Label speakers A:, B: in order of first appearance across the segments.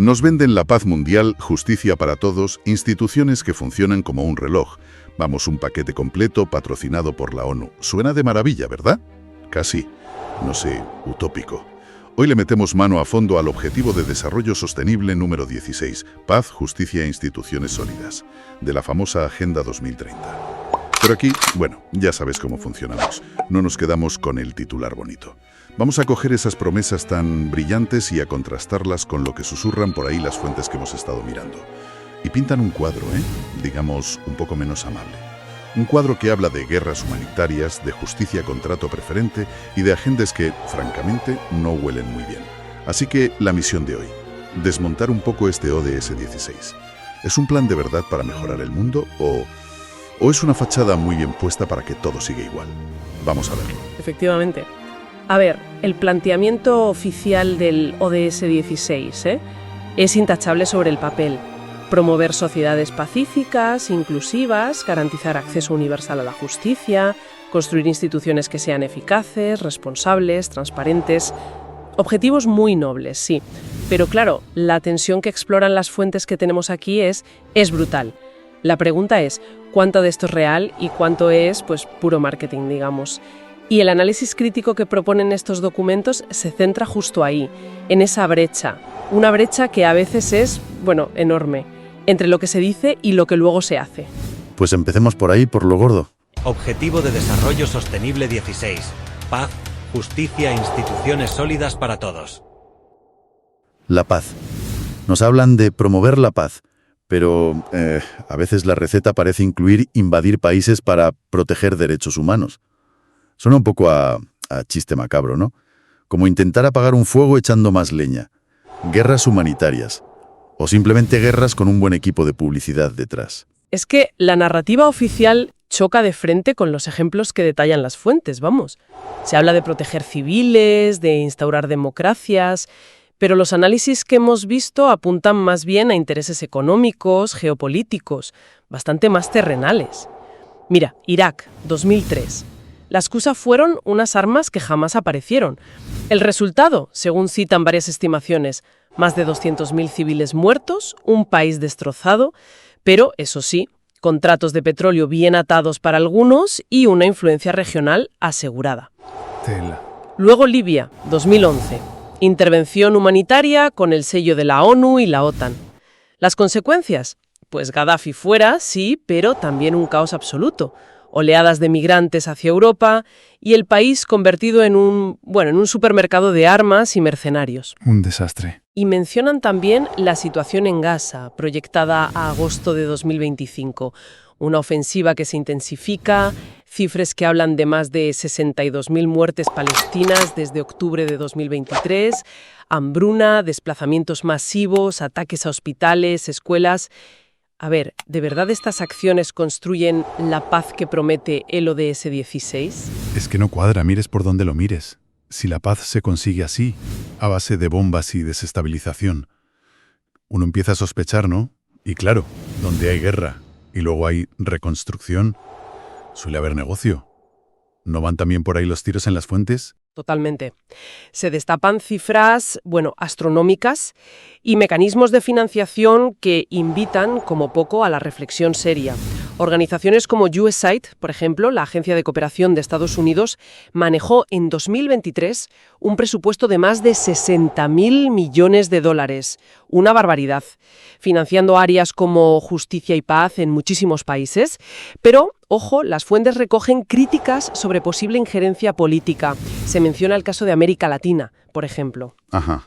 A: Nos venden la paz mundial, justicia para todos, instituciones que funcionan como un reloj. Vamos, un paquete completo patrocinado por la ONU. Suena de maravilla, ¿verdad? Casi, no sé, utópico. Hoy le metemos mano a fondo al Objetivo de Desarrollo Sostenible número 16, Paz, Justicia e Instituciones Sólidas, de la famosa Agenda 2030. Pero aquí, bueno, ya sabes cómo funcionamos. No nos quedamos con el titular bonito. Vamos a coger esas promesas tan brillantes y a contrastarlas con lo que susurran por ahí las fuentes que hemos estado mirando. Y pintan un cuadro, digamos, un poco menos amable. Un cuadro que habla de guerras humanitarias, de justicia con trato preferente y de agendas que, francamente, no huelen muy bien. Así que la misión de hoy, desmontar un poco este ODS 16. ¿Es un plan de verdad para mejorar el mundo o es una fachada muy bien puesta para que todo siga igual? Vamos a verlo.
B: Efectivamente. A ver, el planteamiento oficial del ODS 16 es intachable sobre el papel. Promover sociedades pacíficas, inclusivas, garantizar acceso universal a la justicia, construir instituciones que sean eficaces, responsables, transparentes. Objetivos muy nobles, sí. Pero claro, la tensión que exploran las fuentes que tenemos aquí es brutal. La pregunta es, ¿cuánto de esto es real y cuánto es, puro marketing, digamos? Y el análisis crítico que proponen estos documentos se centra justo ahí, en esa brecha. Una brecha que a veces es, enorme, entre lo que se dice y lo que luego se hace.
C: Pues empecemos por ahí, por lo gordo.
D: Objetivo de Desarrollo Sostenible 16. Paz, justicia e instituciones sólidas para todos.
C: La paz. Nos hablan de promover la paz, pero a veces la receta parece incluir invadir países para proteger derechos humanos. Suena un poco a chiste macabro, ¿no? Como intentar apagar un fuego echando más leña. Guerras humanitarias. O simplemente guerras con un buen equipo de publicidad detrás.
B: Es que la narrativa oficial choca de frente con los ejemplos que detallan las fuentes, vamos. Se habla de proteger civiles, de instaurar democracias, pero los análisis que hemos visto apuntan más bien a intereses económicos, geopolíticos, bastante más terrenales. Mira, Irak, 2003. La excusa fueron unas armas que jamás aparecieron. El resultado, según citan varias estimaciones, más de 200.000 civiles muertos, un país destrozado, pero, eso sí, contratos de petróleo bien atados para algunos y una influencia regional asegurada.
E: Tela.
B: Luego Libia, 2011. Intervención humanitaria con el sello de la ONU y la OTAN. ¿Las consecuencias? Pues Gaddafi fuera, sí, pero también un caos absoluto. Oleadas de migrantes hacia Europa y el país convertido en un supermercado de armas y mercenarios.
E: Un desastre.
B: Y mencionan también la situación en Gaza, proyectada a agosto de 2025. Una ofensiva que se intensifica, cifras que hablan de más de 62.000 muertes palestinas desde octubre de 2023, hambruna, desplazamientos masivos, ataques a hospitales, escuelas. A ver, ¿de verdad estas acciones construyen la paz que promete el ODS 16?
E: Es que no cuadra, mires por donde lo mires. Si la paz se consigue así, a base de bombas y desestabilización, uno empieza a sospechar, ¿no? Y claro, donde hay guerra y luego hay reconstrucción, suele haber negocio. ¿No van también por ahí los tiros en las fuentes?
B: Totalmente. Se destapan cifras, astronómicas y mecanismos de financiación que invitan, como poco, a la reflexión seria. Organizaciones como USAID, por ejemplo, la Agencia de Cooperación de Estados Unidos, manejó en 2023 un presupuesto de más de 60.000 millones de dólares. Una barbaridad. Financiando áreas como justicia y paz en muchísimos países. Pero, ojo, las fuentes recogen críticas sobre posible injerencia política. Se menciona el caso de América Latina, por ejemplo.
E: Ajá.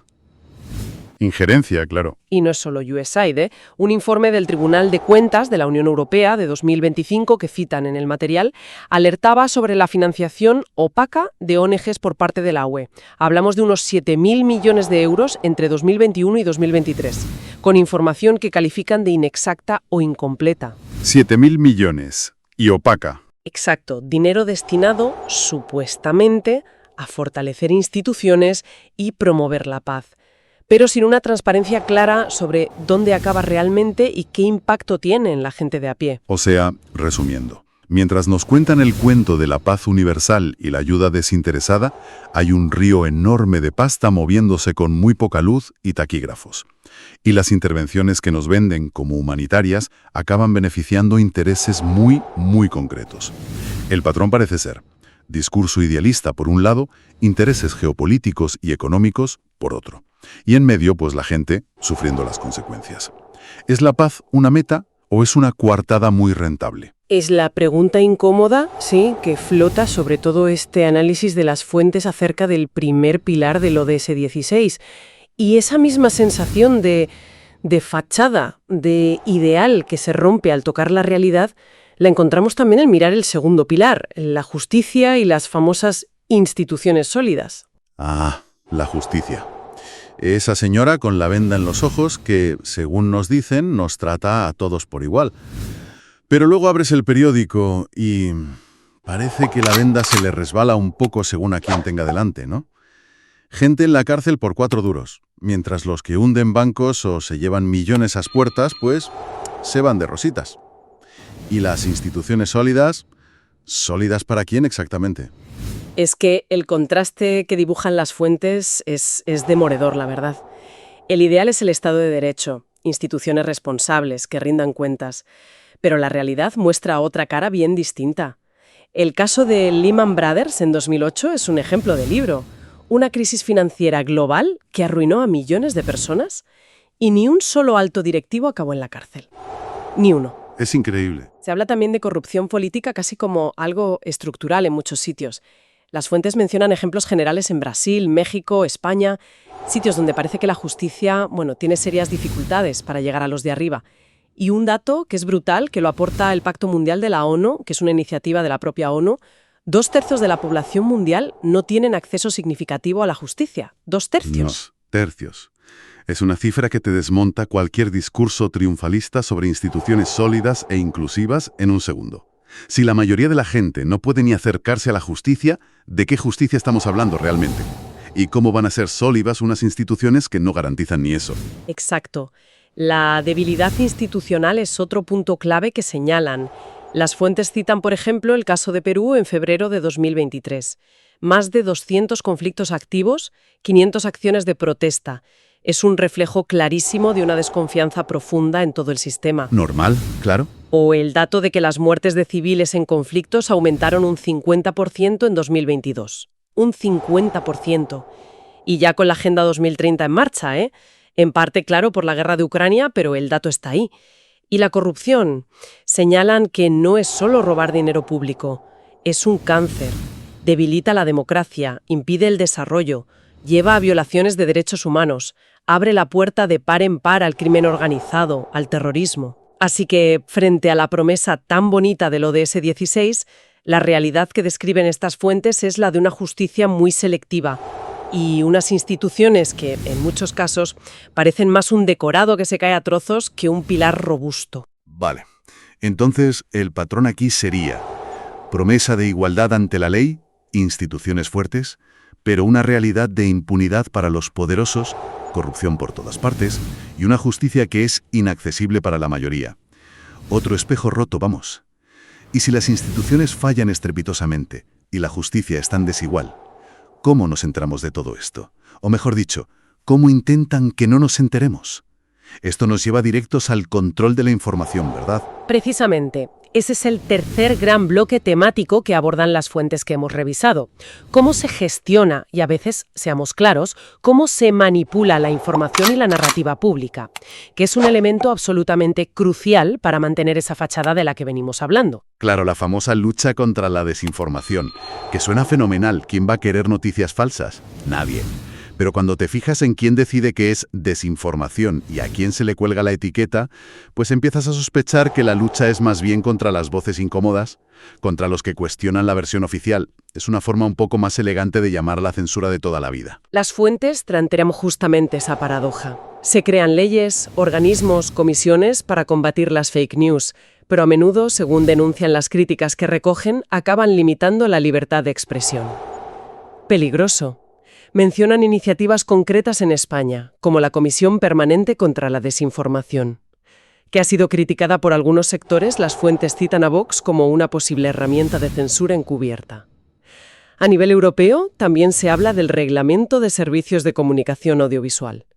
E: Injerencia, claro.
B: Y no es solo USAID, Un informe del Tribunal de Cuentas de la Unión Europea de 2025, que citan en el material, alertaba sobre la financiación opaca de ONGs por parte de la UE. Hablamos de unos 7.000 millones de euros entre 2021 y 2023, con información que califican de inexacta o incompleta.
E: 7.000 millones. Y opaca.
B: Exacto, dinero destinado, supuestamente, a fortalecer instituciones y promover la paz, pero sin una transparencia clara sobre dónde acaba realmente y qué impacto tiene en la gente de a pie.
A: O sea, resumiendo, mientras nos cuentan el cuento de la paz universal y la ayuda desinteresada, hay un río enorme de pasta moviéndose con muy poca luz y taquígrafos. Y las intervenciones que nos venden como humanitarias acaban beneficiando intereses muy, muy concretos. El patrón parece ser discurso idealista por un lado, intereses geopolíticos y económicos por otro. Y en medio, pues la gente sufriendo las consecuencias. ¿Es la paz una meta o es una coartada muy rentable?
B: Es la pregunta incómoda, sí, que flota sobre todo este análisis de las fuentes acerca del primer pilar del ODS 16. Y esa misma sensación de fachada, de ideal que se rompe al tocar la realidad, la encontramos también al mirar el segundo pilar, la justicia y las famosas instituciones sólidas.
C: Ah, la justicia. Esa señora con la venda en los ojos que, según nos dicen, nos trata a todos por igual. Pero luego abres el periódico y parece que la venda se le resbala un poco según a quien tenga delante, ¿no? Gente en la cárcel por 4 duros, mientras los que hunden bancos o se llevan millones a las puertas, pues se van de rositas. ¿Y las instituciones sólidas? ¿Sólidas para quién exactamente?
B: Es que el contraste que dibujan las fuentes es demoledor, la verdad. El ideal es el Estado de Derecho, instituciones responsables que rindan cuentas, pero la realidad muestra otra cara bien distinta. El caso de Lehman Brothers en 2008 es un ejemplo de libro. Una crisis financiera global que arruinó a millones de personas y ni un solo alto directivo acabó en la cárcel. Ni uno.
C: Es increíble.
B: Se habla también de corrupción política casi como algo estructural en muchos sitios. Las fuentes mencionan ejemplos generales en Brasil, México, España, sitios donde parece que la justicia, tiene serias dificultades para llegar a los de arriba. Y un dato que es brutal, que lo aporta el Pacto Mundial de la ONU, que es una iniciativa de la propia ONU, 2/3 de la población mundial no tienen acceso significativo a la justicia. 2/3.
A: 2/3. Es una cifra que te desmonta cualquier discurso triunfalista sobre instituciones sólidas e inclusivas en un segundo. Si la mayoría de la gente no puede ni acercarse a la justicia, ¿de qué justicia estamos hablando realmente? ¿Y cómo van a ser sólidas unas instituciones que no garantizan ni eso?
B: Exacto. La debilidad institucional es otro punto clave que señalan. Las fuentes citan, por ejemplo, el caso de Perú en febrero de 2023. Más de 200 conflictos activos, 500 acciones de protesta. Es un reflejo clarísimo de una desconfianza profunda en todo el sistema.
C: Normal, claro.
B: O el dato de que las muertes de civiles en conflictos aumentaron un 50% en 2022. Un 50%. Y ya con la Agenda 2030 en marcha, ¿eh? En parte, claro, por la guerra de Ucrania, pero el dato está ahí. Y la corrupción. Señalan que no es solo robar dinero público, es un cáncer. Debilita la democracia, impide el desarrollo, lleva a violaciones de derechos humanos, abre la puerta de par en par al crimen organizado, al terrorismo. Así que, frente a la promesa tan bonita del ODS 16, la realidad que describen estas fuentes es la de una justicia muy selectiva y unas instituciones que, en muchos casos, parecen más un decorado que se cae a trozos que un pilar robusto.
A: Vale. Entonces, el patrón aquí sería promesa de igualdad ante la ley, instituciones fuertes, pero una realidad de impunidad para los poderosos, corrupción por todas partes, y una justicia que es inaccesible para la mayoría. Otro espejo roto, vamos. Y si las instituciones fallan estrepitosamente y la justicia es tan desigual, ¿cómo nos enteramos de todo esto? O mejor dicho, ¿cómo intentan que no nos enteremos? Esto nos lleva directos al control de la información, ¿verdad?
B: Precisamente. Ese es el tercer gran bloque temático que abordan las fuentes que hemos revisado. Cómo se gestiona, y a veces, seamos claros, cómo se manipula la información y la narrativa pública, que es un elemento absolutamente crucial para mantener esa fachada de la que venimos hablando.
A: Claro, la famosa lucha contra la desinformación, que suena fenomenal. ¿Quién va a querer noticias falsas? Nadie. Pero cuando te fijas en quién decide qué es desinformación y a quién se le cuelga la etiqueta, pues empiezas a sospechar que la lucha es más bien contra las voces incómodas, contra los que cuestionan la versión oficial. Es una forma un poco más elegante de llamar la censura de toda la vida.
B: Las fuentes plantean justamente esa paradoja. Se crean leyes, organismos, comisiones para combatir las fake news, pero a menudo, según denuncian las críticas que recogen, acaban limitando la libertad de expresión. Peligroso. Mencionan iniciativas concretas en España, como la Comisión Permanente contra la Desinformación. Que ha sido criticada por algunos sectores, las fuentes citan a Vox como una posible herramienta de censura encubierta. A nivel europeo, también se habla del Reglamento de Servicios de Comunicación Audiovisual.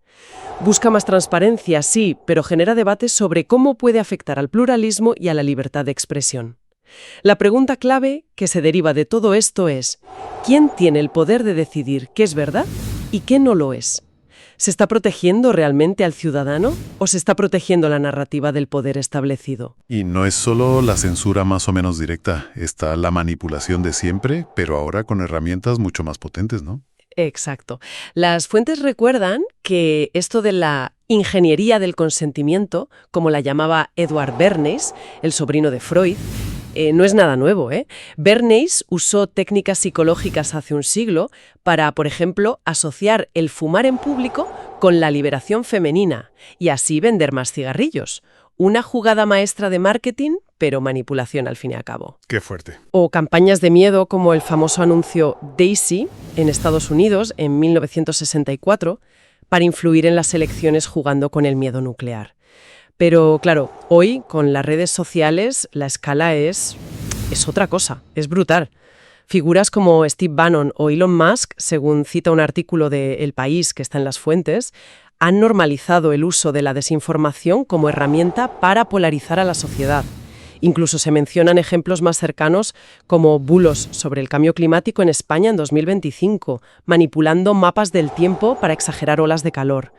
B: Busca más transparencia, sí, pero genera debates sobre cómo puede afectar al pluralismo y a la libertad de expresión. La pregunta clave que se deriva de todo esto es: ¿quién tiene el poder de decidir qué es verdad y qué no lo es? ¿Se está protegiendo realmente al ciudadano o se está protegiendo la narrativa del poder establecido?
E: Y no es solo la censura más o menos directa, está la manipulación de siempre, pero ahora con herramientas mucho más potentes, ¿no?
B: Exacto. Las fuentes recuerdan que esto de la ingeniería del consentimiento, como la llamaba Edward Bernays, el sobrino de Freud, no es nada nuevo, ¿eh? Bernays usó técnicas psicológicas hace un siglo para, por ejemplo, asociar el fumar en público con la liberación femenina y así vender más cigarrillos. Una jugada maestra de marketing, pero manipulación al fin y al cabo.
E: Qué fuerte.
B: O campañas de miedo como el famoso anuncio Daisy en Estados Unidos en 1964 para influir en las elecciones jugando con el miedo nuclear. Pero claro, hoy con las redes sociales la escala es otra cosa, es brutal. Figuras como Steve Bannon o Elon Musk, según cita un artículo de El País que está en las fuentes, han normalizado el uso de la desinformación como herramienta para polarizar a la sociedad. Incluso se mencionan ejemplos más cercanos como bulos sobre el cambio climático en España en 2025, manipulando mapas del tiempo para exagerar olas de calor.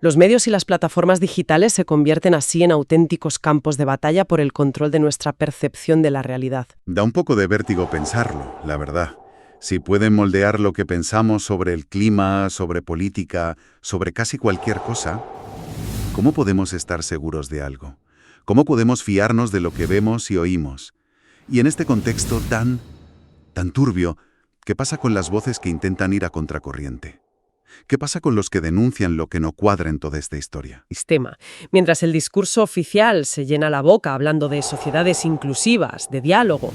B: Los medios y las plataformas digitales se convierten así en auténticos campos de batalla por el control de nuestra percepción de la realidad.
A: Da un poco de vértigo pensarlo, la verdad. Si pueden moldear lo que pensamos sobre el clima, sobre política, sobre casi cualquier cosa, ¿cómo podemos estar seguros de algo? ¿Cómo podemos fiarnos de lo que vemos y oímos? Y en este contexto tan turbio, ¿qué pasa con las voces que intentan ir a contracorriente? ¿Qué pasa con los que denuncian lo que no cuadra en toda esta historia?
B: Mientras el discurso oficial se llena la boca hablando de sociedades inclusivas, de diálogo,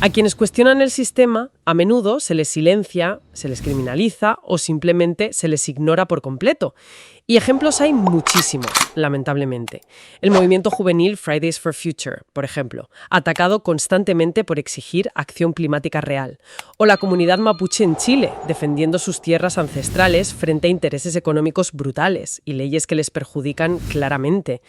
B: a quienes cuestionan el sistema, a menudo se les silencia, se les criminaliza o simplemente se les ignora por completo. Y ejemplos hay muchísimos, lamentablemente. El movimiento juvenil Fridays for Future, por ejemplo, atacado constantemente por exigir acción climática real. O la comunidad mapuche en Chile, defendiendo sus tierras ancestrales frente a intereses económicos brutales y leyes que les perjudican claramente.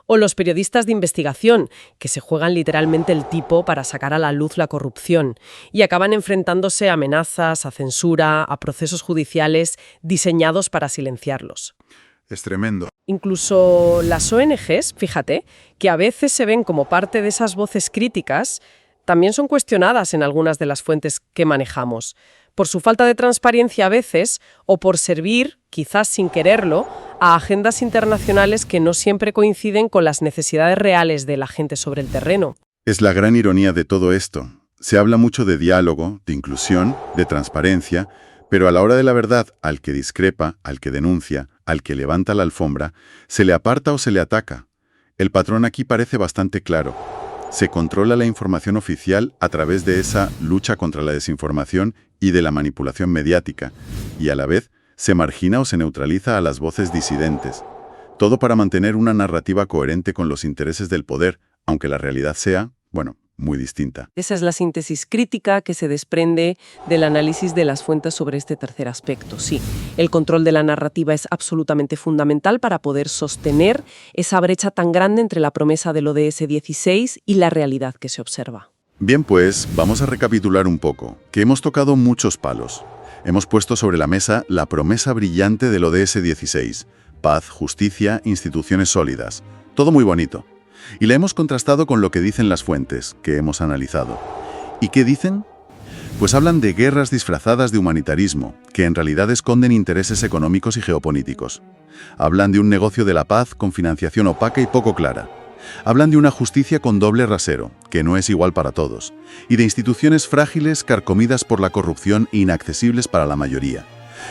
B: O los periodistas de investigación, que se juegan literalmente el tipo para sacar a la luz la corrupción y acaban enfrentándose a amenazas, a censura, a procesos judiciales diseñados para silenciarlos.
A: Es tremendo.
B: Incluso las ONGs, fíjate, que a veces se ven como parte de esas voces críticas, también son cuestionadas en algunas de las fuentes que manejamos, por su falta de transparencia a veces o por servir, quizás sin quererlo, a agendas internacionales que no siempre coinciden con las necesidades reales de la gente sobre el terreno.
A: Es la gran ironía de todo esto. Se habla mucho de diálogo, de inclusión, de transparencia, pero a la hora de la verdad, al que discrepa, al que denuncia, al que levanta la alfombra, se le aparta o se le ataca. El patrón aquí parece bastante claro. Se controla la información oficial a través de esa lucha contra la desinformación y de la manipulación mediática, y a la vez se margina o se neutraliza a las voces disidentes. Todo para mantener una narrativa coherente con los intereses del poder, aunque la realidad sea, muy distinta.
B: Esa es la síntesis crítica que se desprende del análisis de las fuentes sobre este tercer aspecto. Sí, el control de la narrativa es absolutamente fundamental para poder sostener esa brecha tan grande entre la promesa del ODS 16 y la realidad que se observa.
A: Bien, pues vamos a recapitular un poco, que hemos tocado muchos palos. Hemos puesto sobre la mesa la promesa brillante del ODS 16. Paz, justicia, instituciones sólidas. Todo muy bonito. Y la hemos contrastado con lo que dicen las fuentes, que hemos analizado. ¿Y qué dicen? Pues hablan de guerras disfrazadas de humanitarismo, que en realidad esconden intereses económicos y geopolíticos. Hablan de un negocio de la paz con financiación opaca y poco clara. Hablan de una justicia con doble rasero, que no es igual para todos, y de instituciones frágiles carcomidas por la corrupción e inaccesibles para la mayoría.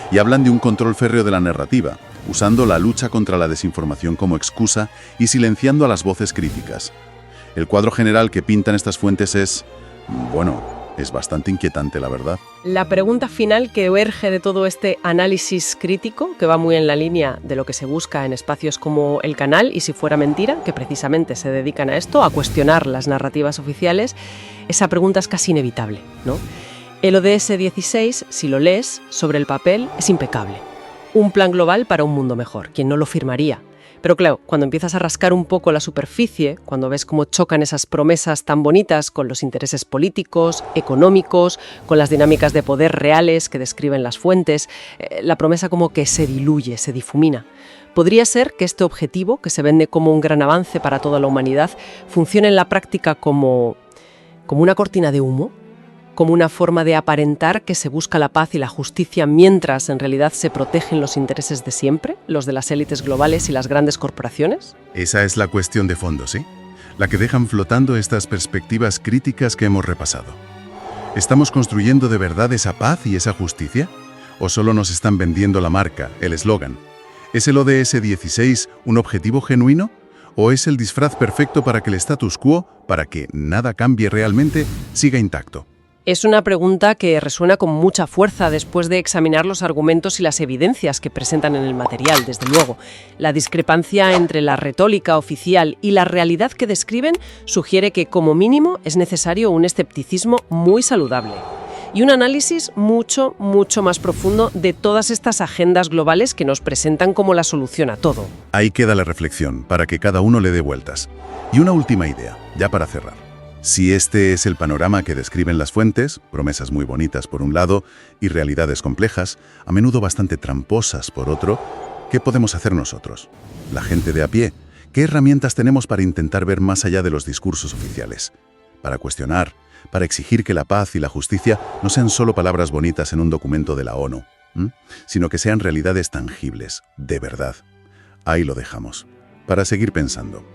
A: Y hablan de un control férreo de la narrativa, usando la lucha contra la desinformación como excusa y silenciando a las voces críticas. El cuadro general que pintan estas fuentes es bastante inquietante, la verdad.
B: La pregunta final que emerge de todo este análisis crítico, que va muy en la línea de lo que se busca en espacios como El Canal y Si Fuera Mentira, que precisamente se dedican a esto, a cuestionar las narrativas oficiales, esa pregunta es casi inevitable, ¿no? El ODS 16, si lo lees, sobre el papel, es impecable. un plan global para un mundo mejor. ¿Quién no lo firmaría? Pero claro, cuando empiezas a rascar un poco la superficie, cuando ves cómo chocan esas promesas tan bonitas con los intereses políticos, económicos, con las dinámicas de poder reales que describen las fuentes, la promesa como que se diluye, se difumina. Podría ser que este objetivo, que se vende como un gran avance para toda la humanidad, funcione en la práctica como una cortina de humo, como una forma de aparentar que se busca la paz y la justicia mientras en realidad se protegen los intereses de siempre, los de las élites globales y las grandes corporaciones.
A: Esa es la cuestión de fondo, ¿sí? La que dejan flotando estas perspectivas críticas que hemos repasado. ¿Estamos construyendo de verdad esa paz y esa justicia? ¿O solo nos están vendiendo la marca, el eslogan? ¿Es el ODS 16 un objetivo genuino? ¿O es el disfraz perfecto para que el status quo, para que nada cambie realmente, siga intacto?
B: Es una pregunta que resuena con mucha fuerza después de examinar los argumentos y las evidencias que presentan en el material, desde luego. La discrepancia entre la retórica oficial y la realidad que describen sugiere que, como mínimo, es necesario un escepticismo muy saludable y un análisis mucho más profundo de todas estas agendas globales que nos presentan como la solución a todo.
A: Ahí queda la reflexión, para que cada uno le dé vueltas. Y una última idea, ya para cerrar. Si este es el panorama que describen las fuentes, promesas muy bonitas por un lado y realidades complejas, a menudo bastante tramposas por otro, ¿qué podemos hacer nosotros? La gente de a pie, ¿qué herramientas tenemos para intentar ver más allá de los discursos oficiales? Para cuestionar, para exigir que la paz y la justicia no sean solo palabras bonitas en un documento de la ONU, sino que sean realidades tangibles, de verdad. Ahí lo dejamos, para seguir pensando.